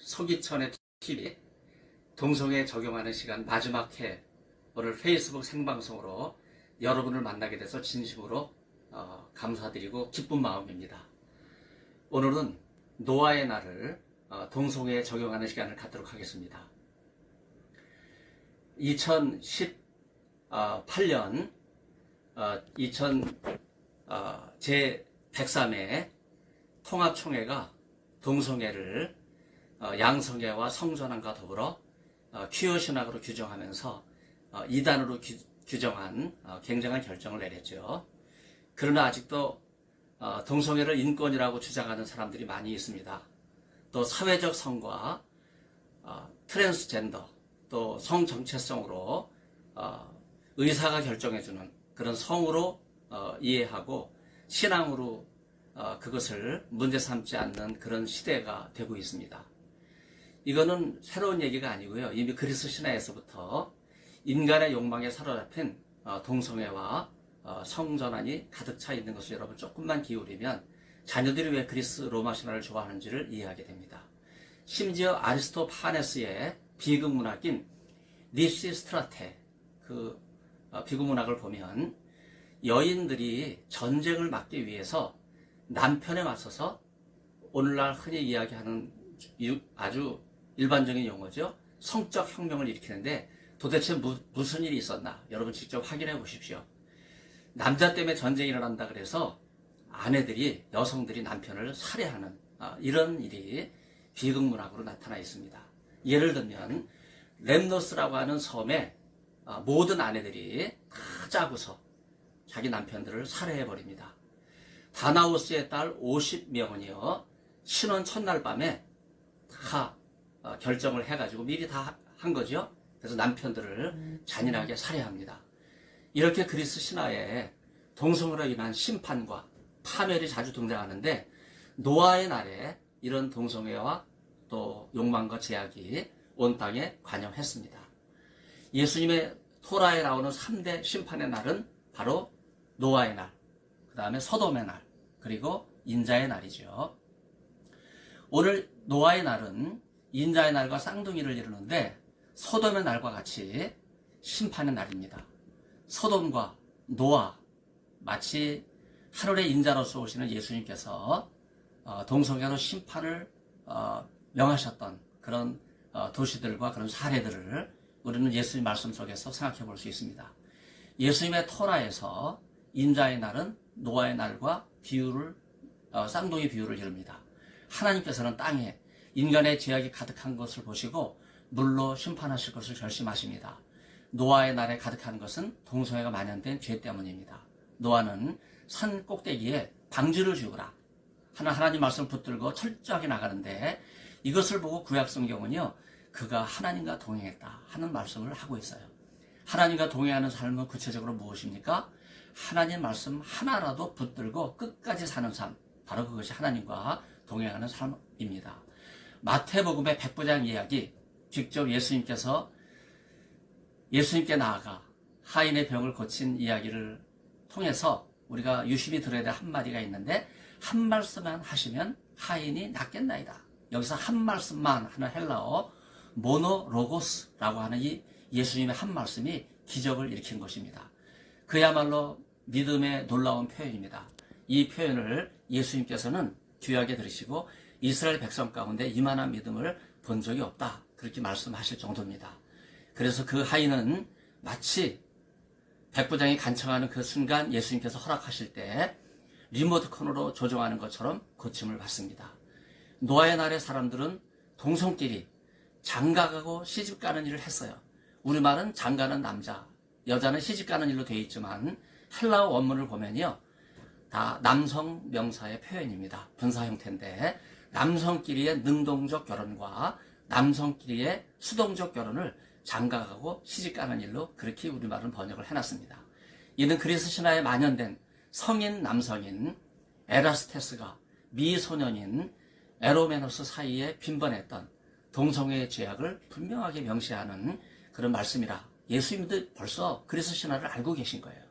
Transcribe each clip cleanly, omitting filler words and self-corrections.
소기천의 TV 동성애 적용하는 시간 마지막 회, 오늘 페이스북 생방송으로 여러분을 만나게 돼서 진심으로 감사드리고 기쁜 마음입니다. 오늘은 노아의 날을 동성애에 적용하는 시간을 갖도록 하겠습니다. 2018년 제103회 통합총회가 동성애를 양성애와 성전환과 더불어 퀴어 신학으로 규정하면서 이단으로 규정한 굉장한 결정을 내렸죠. 그러나 아직도 동성애를 인권이라고 주장하는 사람들이 많이 있습니다. 또 사회적 성과 트랜스젠더 또 성정체성으로 의사가 결정해주는 그런 성으로 이해하고 신앙으로 그것을 문제 삼지 않는 그런 시대가 되고 있습니다. 이거는 새로운 얘기가 아니고요. 이미 그리스 신화에서부터 인간의 욕망에 사로잡힌 동성애와 성전환이 가득 차 있는 것을 여러분 조금만 기울이면 자녀들이 왜 그리스 로마 신화를 좋아하는지를 이해하게 됩니다. 심지어 아리스토파네스의 비극문학인 리시스트라테 그 비극문학을 보면 여인들이 전쟁을 막기 위해서 남편에 맞서서 오늘날 흔히 이야기하는 아주 일반적인 용어죠. 성적 혁명을 일으키는데 도대체 무슨 일이 있었나? 여러분 직접 확인해 보십시오. 남자 때문에 전쟁이 일어난다 그래서 아내들이, 여성들이 남편을 살해하는 이런 일이 비극문학으로 나타나 있습니다. 예를 들면 렘노스라고 하는 섬에 모든 아내들이 다 짜고서 자기 남편들을 살해해버립니다. 다나우스의 딸 50명은요, 신혼 첫날 밤에 다 결정을 해가지고 미리 다 한 거죠. 그래서 남편들을 잔인하게 살해합니다. 이렇게 그리스 신화에 동성애로 인한 심판과 파멸이 자주 등장하는데 노아의 날에 이런 동성애와 또 욕망과 제약이 온 땅에 관영했습니다. 예수님의 토라에 나오는 3대 심판의 날은 바로 노아의 날, 그 다음에 소돔의 날, 그리고 인자의 날이죠. 오늘 노아의 날은 인자의 날과 쌍둥이를 이루는데 소돔의 날과 같이 심판의 날입니다. 소돔과 노아, 마치 하늘의 인자로서 오시는 예수님께서 동성애로 심판을 명하셨던 그런 도시들과 그런 사례들을 우리는 예수님 말씀 속에서 생각해 볼 수 있습니다. 예수님의 토라에서 인자의 날은 노아의 날과 쌍둥이 비유를 이룹니다. 하나님께서는 땅에 인간의 죄악이 가득한 것을 보시고 물로 심판하실 것을 결심하십니다. 노아의 날에 가득한 것은 동성애가 만연된 죄 때문입니다. 노아는 산 꼭대기에 방주를 지으라 하나님 말씀을 붙들고 철저하게 나가는데 이것을 보고 구약성경은요, 그가 하나님과 동행했다 하는 말씀을 하고 있어요. 하나님과 동행하는 삶은 구체적으로 무엇입니까? 하나님 말씀 하나라도 붙들고 끝까지 사는 삶, 바로 그것이 하나님과 동행하는 삶입니다. 마태복음의 백부장 이야기, 직접 예수님께 나아가 하인의 병을 고친 이야기를 통해서 우리가 유심히 들어야 될 한마디가 있는데, 한 말씀만 하시면 하인이 낫겠나이다. 여기서 한 말씀만 하는 헬라어 모노로고스라고 하는 이 예수님의 한 말씀이 기적을 일으킨 것입니다. 그야말로 믿음의 놀라운 표현입니다. 이 표현을 예수님께서는 귀하게 들으시고 이스라엘 백성 가운데 이만한 믿음을 본 적이 없다, 그렇게 말씀하실 정도입니다. 그래서 그 하인은 마치 백부장이 간청하는 그 순간 예수님께서 허락하실 때 리모트컨으로 조정하는 것처럼 고침을 받습니다. 노아의 날의 사람들은 동성끼리 장가가고 시집가는 일을 했어요. 우리말은 장가는 남자, 여자는 시집가는 일로 되어 있지만 헬라어 원문을 보면요, 다 남성 명사의 표현입니다. 분사 형태인데 남성끼리의 능동적 결혼과 남성끼리의 수동적 결혼을 장가가고 시집가는 일로 그렇게 우리말은 번역을 해놨습니다. 이는 그리스 신화에 만연된 성인 남성인 에라스테스가 미소년인 에로메노스 사이에 빈번했던 동성애의 죄악을 분명하게 명시하는 그런 말씀이라 예수님도 벌써 그리스 신화를 알고 계신 거예요.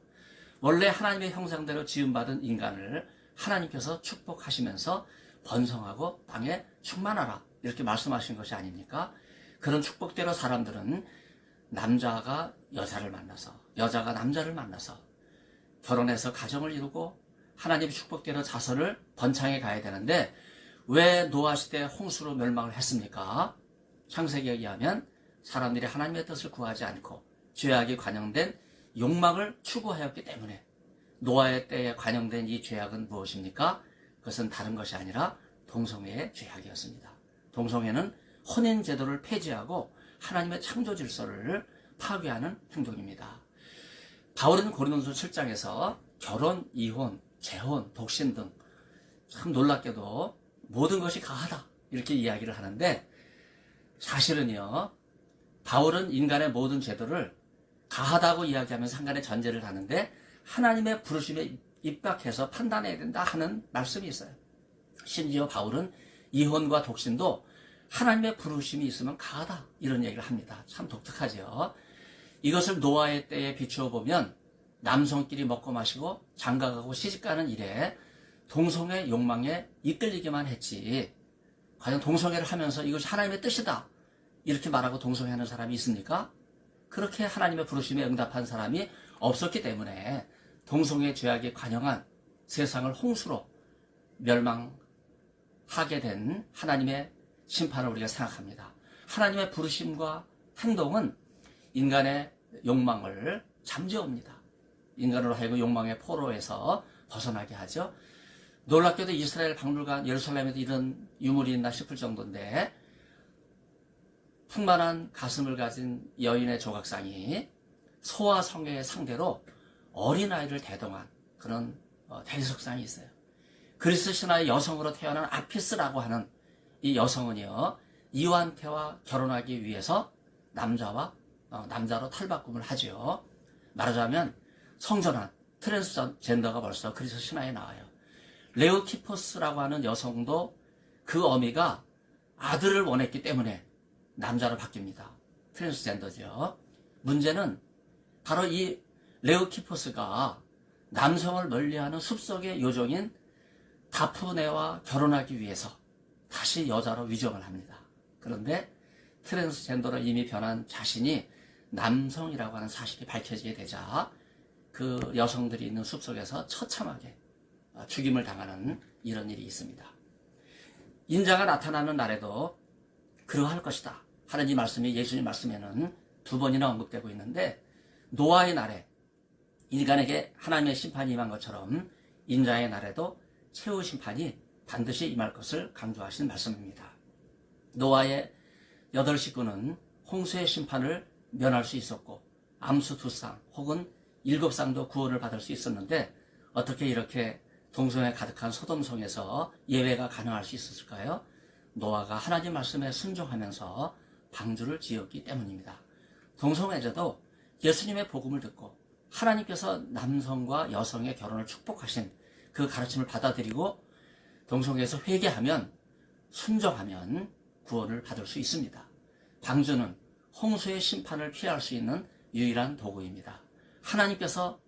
원래 하나님의 형상대로 지음받은 인간을 하나님께서 축복하시면서 번성하고 땅에 충만하라 이렇게 말씀하신 것이 아닙니까? 그런 축복대로 사람들은 남자가 여자를 만나서, 여자가 남자를 만나서 결혼해서 가정을 이루고 하나님의 축복대로 자손을 번창해 가야 되는데 왜 노아 시대 홍수로 멸망을 했습니까? 창세기에 의하면 사람들이 하나님의 뜻을 구하지 않고 죄악이 관영된 욕망을 추구하였기 때문에 노아의 때에 관영된 이 죄악은 무엇입니까? 그것은 다른 것이 아니라 동성애의 죄악이었습니다. 동성애는 혼인 제도를 폐지하고 하나님의 창조 질서를 파괴하는 행동입니다. 바울은 고린도서 7장에서 결혼, 이혼, 재혼, 독신 등 참 놀랍게도 모든 것이 가하다 이렇게 이야기를 하는데 사실은요, 바울은 인간의 모든 제도를 가하다고 이야기하면서 한간의 전제를 하는데 하나님의 부르심에 입각해서 판단해야 된다 하는 말씀이 있어요. 심지어 바울은 이혼과 독신도 하나님의 부르심이 있으면 가하다 이런 얘기를 합니다. 참 독특하죠. 이것을 노아의 때에 비추어 보면 남성끼리 먹고 마시고 장가가고 시집가는 일에 동성애 욕망에 이끌리기만 했지 과연 동성애를 하면서 이것이 하나님의 뜻이다 이렇게 말하고 동성애하는 사람이 있습니까? 그렇게 하나님의 부르심에 응답한 사람이 없었기 때문에 동성애 죄악에 관영한 세상을 홍수로 멸망하게 된 하나님의 심판을 우리가 생각합니다. 하나님의 부르심과 행동은 인간의 욕망을 잠재웁니다. 인간으로 하여금 욕망의 포로에서 벗어나게 하죠. 놀랍게도 이스라엘 박물관 예루살렘에도 이런 유물이 있나 싶을 정도인데 풍만한 가슴을 가진 여인의 조각상이 소와 성의 상대로 어린아이를 대동한 그런 대리석상이 있어요. 그리스 신화의 여성으로 태어난 아피스라고 하는 이 여성은요, 이완태와 결혼하기 위해서 남자로 탈바꿈을 하죠. 말하자면 성전환, 트랜스젠더가 벌써 그리스 신화에 나와요. 레오키포스라고 하는 여성도 그 어미가 아들을 원했기 때문에 남자로 바뀝니다. 트랜스젠더죠. 문제는 바로 이 레오키포스가 남성을 멀리하는 숲속의 요정인 다프네와 결혼하기 위해서 다시 여자로 위정을 합니다. 그런데 트랜스젠더로 이미 변한 자신이 남성이라고 하는 사실이 밝혀지게 되자 그 여성들이 있는 숲속에서 처참하게 죽임을 당하는 이런 일이 있습니다. 인자가 나타나는 날에도 그러할 것이다 하는 이 말씀이 예수님 말씀에는 2번이나 언급되고 있는데 노아의 날에 인간에게 하나님의 심판이 임한 것처럼 인자의 날에도 최후 심판이 반드시 임할 것을 강조하신 말씀입니다. 노아의 8식구는 홍수의 심판을 면할 수 있었고 암수 2쌍 혹은 7쌍도 구원을 받을 수 있었는데 어떻게 이렇게 동성애 가득한 소돔성에서 예외가 가능할 수 있었을까요? 노아가 하나님 말씀에 순종하면서 방주를 지었기 때문입니다. 동성애자도 예수님의 복음을 듣고 하나님께서 남성과 여성의 결혼을 축복하신 그 가르침을 받아들이고 동성애에서 회개하면 순종하면 구원을 받을 수 있습니다. 방주는 홍수의 심판을 피할 수 있는 유일한 도구입니다. 하나님께서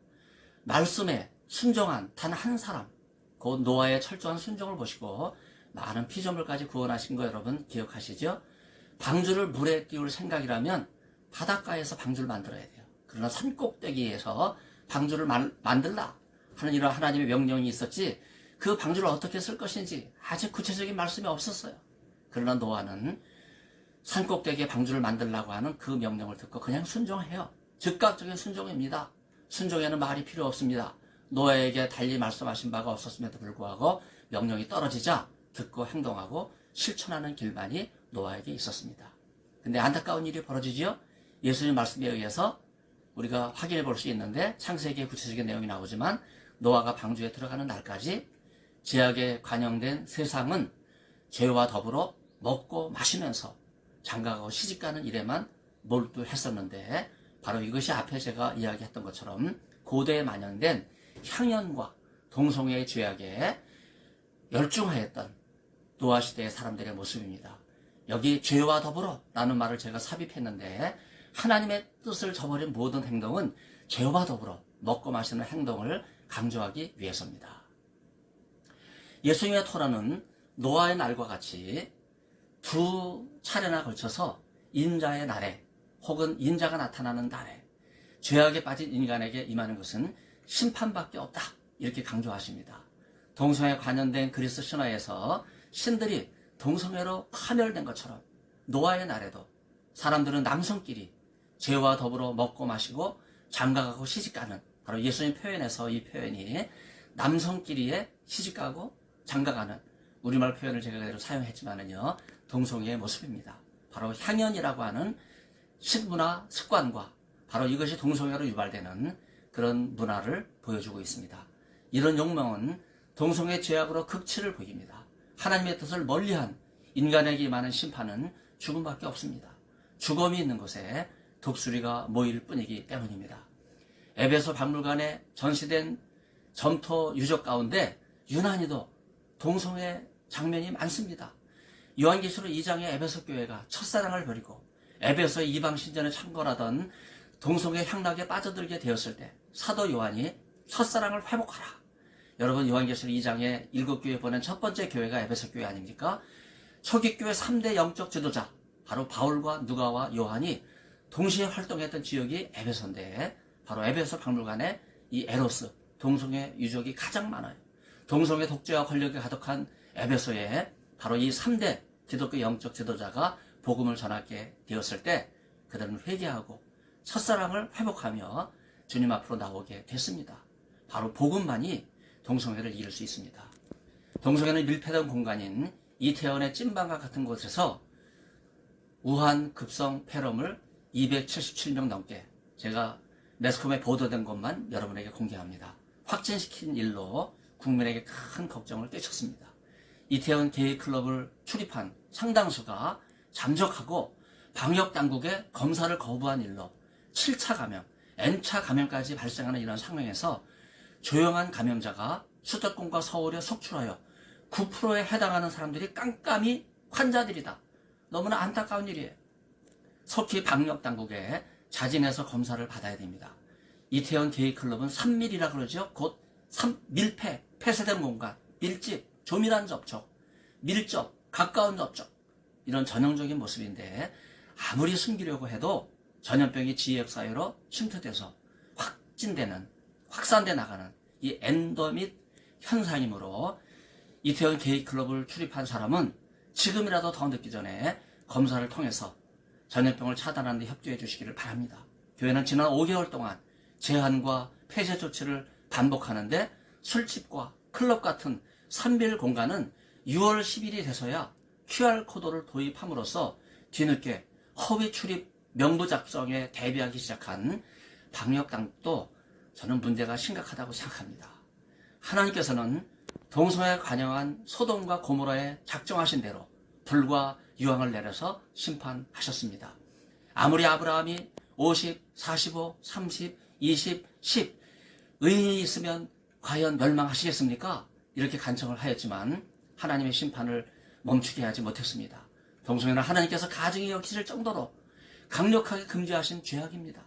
말씀에 순종한 단 한 사람, 곧 노아의 철저한 순종을 보시고 많은 피조물까지 구원하신 거 여러분 기억하시죠? 방주를 물에 띄울 생각이라면 바닷가에서 방주를 만들어야 돼요. 그러나 산꼭대기에서 방주를 만들라 하는 이런 하나님의 명령이 있었지 그 방주를 어떻게 쓸 것인지 아직 구체적인 말씀이 없었어요. 그러나 노아는 산꼭대기에 방주를 만들라고 하는 그 명령을 듣고 그냥 순종해요. 즉각적인 순종입니다. 순종에는 말이 필요 없습니다. 노아에게 달리 말씀하신 바가 없었음에도 불구하고 명령이 떨어지자 듣고 행동하고 실천하는 길만이 노아에게 있었습니다. 근데 안타까운 일이 벌어지죠. 예수님 말씀에 의해서 우리가 확인해 볼 수 있는데 창세기의 구체적인 내용이 나오지만 노아가 방주에 들어가는 날까지 죄악에 관영된 세상은 죄와 더불어 먹고 마시면서 장가가고 시집가는 일에만 몰두했었는데 바로 이것이 앞에 제가 이야기했던 것처럼 고대에 만연된 향연과 동성애의 죄악에 열중하였던 노아 시대의 사람들의 모습입니다. 여기 죄와 더불어 라는 말을 제가 삽입했는데 하나님의 뜻을 저버린 모든 행동은 죄와 더불어 먹고 마시는 행동을 강조하기 위해서입니다. 예수님의 토라는 노아의 날과 같이 두 차례나 걸쳐서 인자의 날에 혹은 인자가 나타나는 날에 죄악에 빠진 인간에게 임하는 것은 심판밖에 없다. 이렇게 강조하십니다. 동성애에 관련된 그리스 신화에서 신들이 동성애로 파멸된 것처럼 노아의 날에도 사람들은 남성끼리 죄와 더불어 먹고 마시고 장가가고 시집가는, 바로 예수님 표현에서 이 표현이 남성끼리의 시집가고 장가가는, 우리말 표현을 제가 그대로 사용했지만은요, 동성애의 모습입니다. 바로 향연이라고 하는 식문화 습관과 바로 이것이 동성애로 유발되는 그런 문화를 보여주고 있습니다. 이런 욕망은 동성애 죄악으로 극치를 보입니다. 하나님의 뜻을 멀리한 인간에게 임하는 심판은 죽음밖에 없습니다. 죽음이 있는 곳에 독수리가 모일 뿐이기 때문입니다. 에베소 박물관에 전시된 점토 유적 가운데 유난히도 동성애 장면이 많습니다. 요한계시록 2장의 에베소 교회가 첫사랑을 버리고 에베소의 이방 신전에 참관하던 동성애 향락에 빠져들게 되었을 때 사도 요한이 첫사랑을 회복하라. 여러분, 요한계시록 2장에 7교회 보낸 첫 번째 교회가 에베소 교회 아닙니까? 초기 교회 3대 영적 지도자, 바로 바울과 누가와 요한이 동시에 활동했던 지역이 에베소인데, 바로 에베소 박물관에 이 에로스, 동성애 유적이 가장 많아요. 동성애 독재와 권력이 가득한 에베소에 바로 이 3대 기독교 영적 지도자가 복음을 전하게 되었을 때 그들은 회개하고 첫사랑을 회복하며 주님 앞으로 나오게 됐습니다. 바로 복음만이 동성애를 이길 수 있습니다. 동성애는 밀폐된 공간인 이태원의 찐방과 같은 곳에서 우한 급성 폐렴을 277명 넘게, 제가 매스컴에 보도된 것만 여러분에게 공개합니다. 확진시킨 일로 국민에게 큰 걱정을 끼쳤습니다. 이태원 게이클럽을 출입한 상당수가 잠적하고 방역당국의 검사를 거부한 일로 7차 감염, N차 감염까지 발생하는 이런 상황에서 조용한 감염자가 수도권과 서울에 속출하여 9%에 해당하는 사람들이 깜깜이 환자들이다. 너무나 안타까운 일이에요. 속히 방역당국에 자진해서 검사를 받아야 됩니다. 이태원 게이클럽은 3밀이라 그러죠. 곧 밀폐, 폐쇄된 공간, 밀집, 조밀한 접촉, 밀접, 가까운 접촉, 이런 전형적인 모습인데 아무리 숨기려고 해도 전염병이 지역사회로 침투돼서 확산돼 나가는 이 엔더밋 현상이므로 이태원 게이클럽을 출입한 사람은 지금이라도 더 늦기 전에 검사를 통해서 전염병을 차단하는 데 협조해 주시기를 바랍니다. 교회는 지난 5개월 동안 제한과 폐쇄 조치를 반복하는데 술집과 클럽 같은 산빌 공간은 6월 10일이 돼서야 QR코드를 도입함으로써 뒤늦게 허위 출입 명부 작성에 대비하기 시작한 방역당국도 저는 문제가 심각하다고 생각합니다. 하나님께서는 동성애에 관여한 소돔과 고모라에 작정하신 대로 불과 유황을 내려서 심판하셨습니다. 아무리 아브라함이 50, 45, 30, 20, 10 의인이 있으면 과연 멸망하시겠습니까? 이렇게 간청을 하였지만 하나님의 심판을 멈추게 하지 못했습니다. 동성애는 하나님께서 가증히 여기실 정도로 강력하게 금지하신 죄악입니다.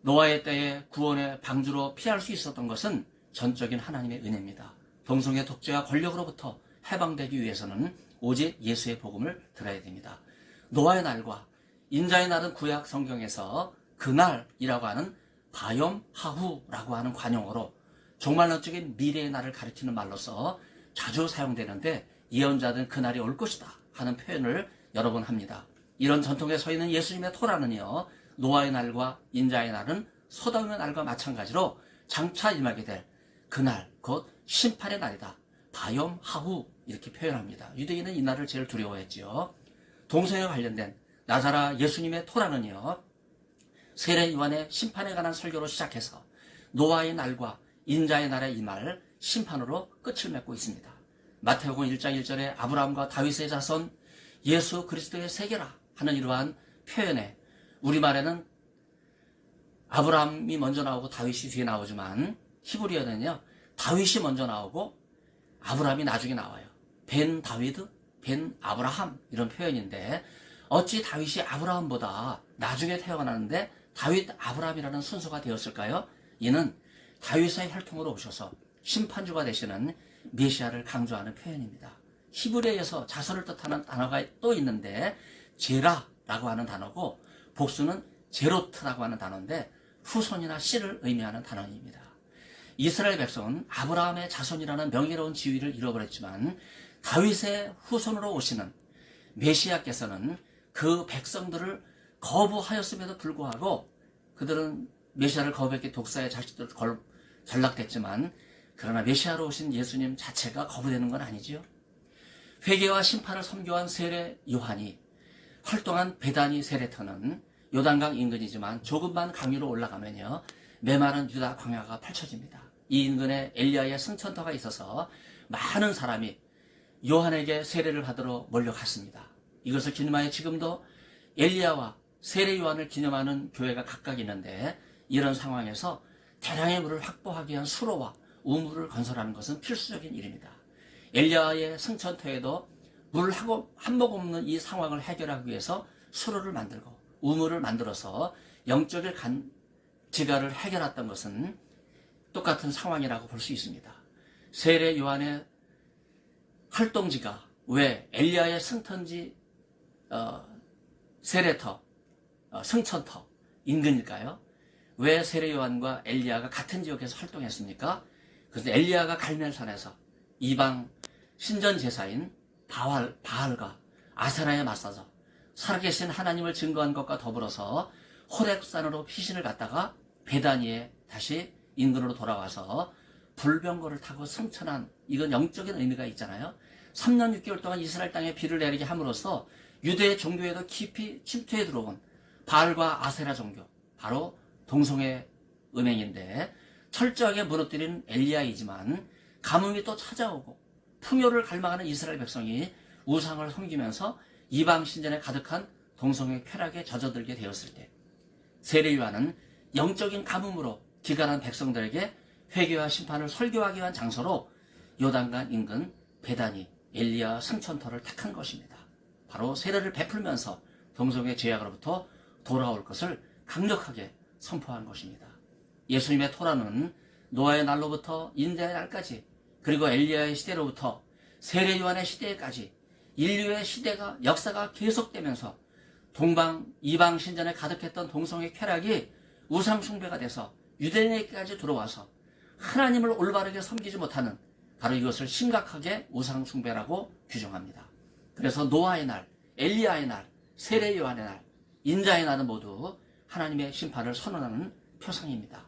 노아의 때에 구원의 방주로 피할 수 있었던 것은 전적인 하나님의 은혜입니다. 동성애 독재와 권력으로부터 해방되기 위해서는 오직 예수의 복음을 들어야 됩니다. 노아의 날과 인자의 날은 구약 성경에서 그날이라고 하는 바염 하후라고 하는 관용어로 종말론적인 미래의 날을 가리키는 말로서 자주 사용되는데, 예언자들은 그날이 올 것이다 하는 표현을 여러 번 합니다. 이런 전통에 서 있는 예수님의 토라는요, 노아의 날과 인자의 날은 소돔의 날과 마찬가지로 장차 임하게 될 그날, 곧 심판의 날이다. 바염 하후 이렇게 표현합니다. 유대인은 이 날을 제일 두려워했지요. 동성애와 관련된 나사라 예수님의 토라는요, 세례 요한의 심판에 관한 설교로 시작해서 노아의 날과 인자의 날에 임할 심판으로 끝을 맺고 있습니다. 마태복음 1장 1절에 아브라함과 다윗의 자손 예수 그리스도의 세계라 하는 이러한 표현에, 우리말에는 아브라함이 먼저 나오고 다윗이 뒤에 나오지만 히브리어는요, 다윗이 먼저 나오고 아브라함이 나중에 나와요. 벤 다위드, 벤 아브라함 이런 표현인데, 어찌 다윗이 아브라함보다 나중에 태어나는데 다윗 아브라함이라는 순서가 되었을까요? 이는 다윗의 혈통으로 오셔서 심판주가 되시는 메시아를 강조하는 표현입니다. 히브리어에서 자손을 뜻하는 단어가 또 있는데 제라라고 하는 단어고 복수는 제로트라고 하는 단어인데 후손이나 씨를 의미하는 단어입니다. 이스라엘 백성은 아브라함의 자손이라는 명예로운 지위를 잃어버렸지만 다윗의 후손으로 오시는 메시아께서는 그 백성들을 거부하였음에도 불구하고 그들은 메시아를 거부했기에 독사의 자식들을 전락됐지만 그러나 메시아로 오신 예수님 자체가 거부되는 건 아니지요. 회개와 심판을 선교한 세례 요한이 활동한 베다니 세례터는 요단강 인근이지만 조금만 강 위로 올라가면요 메마른 유다 광야가 펼쳐집니다. 이 인근에 엘리야의 승천터가 있어서 많은 사람이 요한에게 세례를 받으러 몰려갔습니다. 이것을 기념하여 지금도 엘리야와 세례 요한을 기념하는 교회가 각각 있는데 이런 상황에서 대량의 물을 확보하기 위한 수로와 우물을 건설하는 것은 필수적인 일입니다. 엘리야의 승천터에도 물 한 모금 없는 이 상황을 해결하기 위해서 수로를 만들고 우물을 만들어서 영적인 지가를 해결했던 것은 똑같은 상황이라고 볼 수 있습니다. 세례 요한의 활동지가 왜 엘리야의 승천지 세례터 승천터 인근일까요? 왜 세례 요한과 엘리야가 같은 지역에서 활동했습니까? 그래서 엘리야가 갈멜산에서 이방 신전 제사인 바알과 아세라에 맞서서 살아계신 하나님을 증거한 것과 더불어서 호렙산으로 피신을 갔다가 베다니에 다시 인근으로 돌아와서 불병거를 타고 승천한 이건 영적인 의미가 있잖아요. 3년 6개월 동안 이스라엘 땅에 비를 내리게 함으로써 유대 종교에도 깊이 침투해 들어온 바알과 아세라 종교, 바로 동성애 은행인데 철저하게 무너뜨린 엘리야이지만 가뭄이 또 찾아오고 풍요를 갈망하는 이스라엘 백성이 우상을 섬기면서 이방 신전에 가득한 동성애 쾌락에 젖어들게 되었을 때 세례 요한은 영적인 가뭄으로 기간한 백성들에게 회개와 심판을 설교하기 위한 장소로 요단강 인근 베다니 엘리야 승천터를 택한 것입니다. 바로 세례를 베풀면서 동성애 죄악으로부터 돌아올 것을 강력하게 선포한 것입니다. 예수님의 토라는 노아의 날로부터 인자의 날까지 그리고 엘리야의 시대로부터 세례 요한의 시대까지 인류의 시대가 역사가 계속되면서 동방 이방 신전에 가득했던 동성애 쾌락이 우상 숭배가 돼서 유대인에게까지 들어와서 하나님을 올바르게 섬기지 못하는 바로 이것을 심각하게 우상 숭배라고 규정합니다. 그래서 노아의 날, 엘리야의 날, 세례 요한의 날, 인자의 날은 모두 하나님의 심판을 선언하는 표상입니다.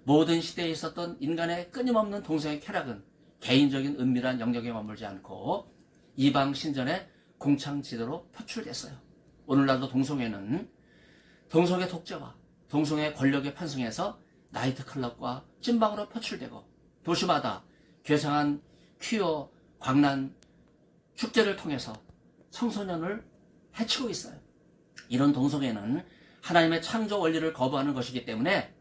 모든 시대에 있었던 인간의 끊임없는 동성애 쾌락은 개인적인 은밀한 영역에 머물지 않고 이방 신전의 공창지대로 표출됐어요. 오늘날도 동성애는 동성애 독재와 동성애 권력에 편승해서 나이트클럽과 찐방으로 표출되고 도시마다 괴상한 퀴어 광란 축제를 통해서 청소년을 해치고 있어요. 이런 동성애는 하나님의 창조 원리를 거부하는 것이기 때문에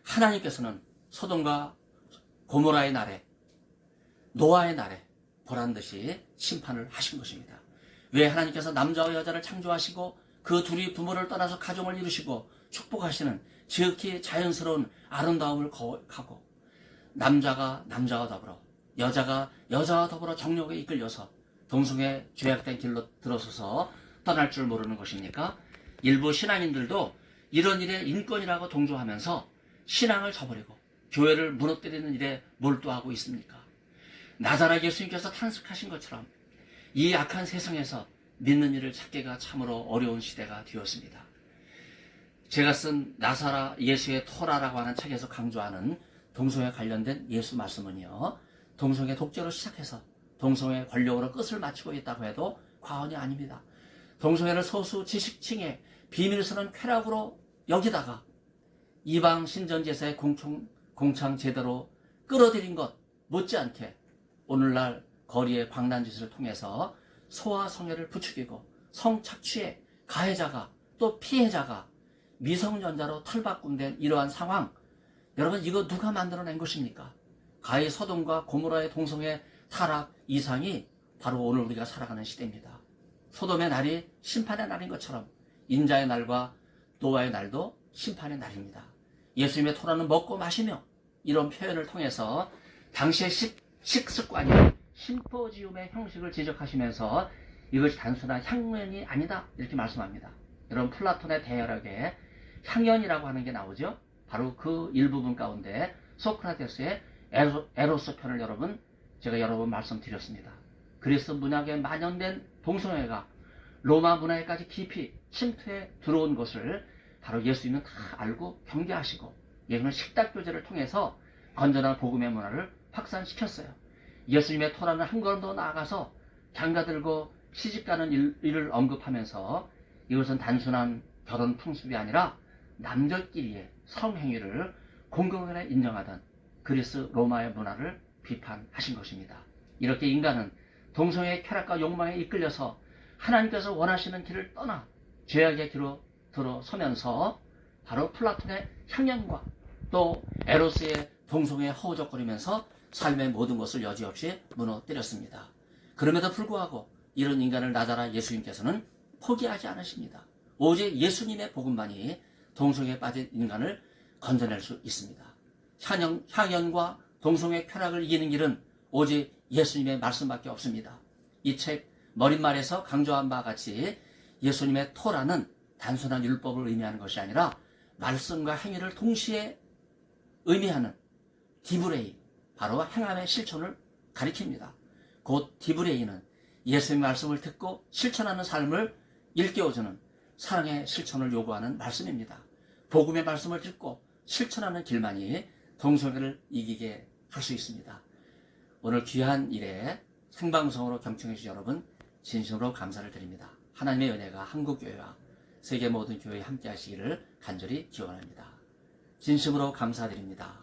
하나님께서는 소돔과 고모라의 날에 노아의 날에 보란듯이 심판을 하신 것입니다. 왜 하나님께서 남자와 여자를 창조하시고 그 둘이 부모를 떠나서 가정을 이루시고 축복하시는 지극히 자연스러운 아름다움을 거역하고 남자가 남자와 더불어 여자가 여자와 더불어 정욕에 이끌려서 동성애 죄악된 길로 들어서서 떠날 줄 모르는 것입니까? 일부 신앙인들도 이런 일에 인권이라고 동조하면서 신앙을 저버리고 교회를 무너뜨리는 일에 몰두하고 있습니까? 나사렛 예수님께서 탄식하신 것처럼 이 악한 세상에서 믿는 일을 찾기가 참으로 어려운 시대가 되었습니다. 제가 쓴 나사라 예수의 토라라고 하는 책에서 강조하는 동성애 관련된 예수 말씀은요, 동성애 독재로 시작해서 동성애 권력으로 끝을 맞추고 있다고 해도 과언이 아닙니다. 동성애를 소수 지식층의 비밀스러운 쾌락으로 여기다가 이방 신전제사의 공창 제대로 끌어들인 것 못지않게 오늘날 거리의 광란짓을 통해서 소아 성애를 부추기고 성착취의 가해자가 또 피해자가 미성년자로 탈바꿈된 이러한 상황, 여러분 이거 누가 만들어낸 것입니까? 가히 소돔과 고모라의 동성애 타락 이상이 바로 오늘 우리가 살아가는 시대입니다. 소돔의 날이 심판의 날인 것처럼 인자의 날과 노아의 날도 심판의 날입니다. 예수님의 토라는 먹고 마시며 이런 표현을 통해서 당시의 식습관이 심포지움의 형식을 지적하시면서 이것이 단순한 향연이 아니다 이렇게 말씀합니다. 여러분 플라톤의 대열학에 향연이라고 하는 게 나오죠. 바로 그 일부분 가운데 소크라테스의 에로스 편을 여러분 제가 여러 번 말씀드렸습니다. 그리스 문학에 만연된 동성애가 로마 문화에까지 깊이 침투해 들어온 것을 바로 예수님은 다 알고 경계하시고 예수님은 식탁교제를 통해서 건전한 복음의 문화를 확산시켰어요. 예수님의 토라는 한 걸음 더 나아가서 장가들고 시집가는 일을 언급하면서 이것은 단순한 결혼 풍습이 아니라 남녀끼리의 성행위를 공공연히 인정하던 그리스 로마의 문화를 비판하신 것입니다. 이렇게 인간은 동성애의 쾌락과 욕망에 이끌려서 하나님께서 원하시는 길을 떠나 죄악의 길로 들어서면서 바로 플라톤의 향연과 또 에로스의 동성애에 허우적거리면서 삶의 모든 것을 여지없이 무너뜨렸습니다. 그럼에도 불구하고 이런 인간을 나자라 예수님께서는 포기하지 않으십니다. 오직 예수님의 복음만이 동성애에 빠진 인간을 건져낼 수 있습니다. 향연과 동성애 쾌락을 이기는 길은 오직 예수님의 말씀밖에 없습니다. 이 책 머릿말에서 강조한 바와 같이 예수님의 토라는 단순한 율법을 의미하는 것이 아니라 말씀과 행위를 동시에 의미하는 디브레이, 바로 행함의 실천을 가리킵니다. 곧 디브레이는 예수님의 말씀을 듣고 실천하는 삶을 일깨워주는 사랑의 실천을 요구하는 말씀입니다. 복음의 말씀을 듣고 실천하는 길만이 동성애를 이기게 할 수 있습니다. 오늘 귀한 일에 생방송으로 경청해 주신 여러분 진심으로 감사를 드립니다. 하나님의 은혜가 한국교회와 세계 모든 교회에 함께 하시기를 간절히 기원합니다. 진심으로 감사드립니다.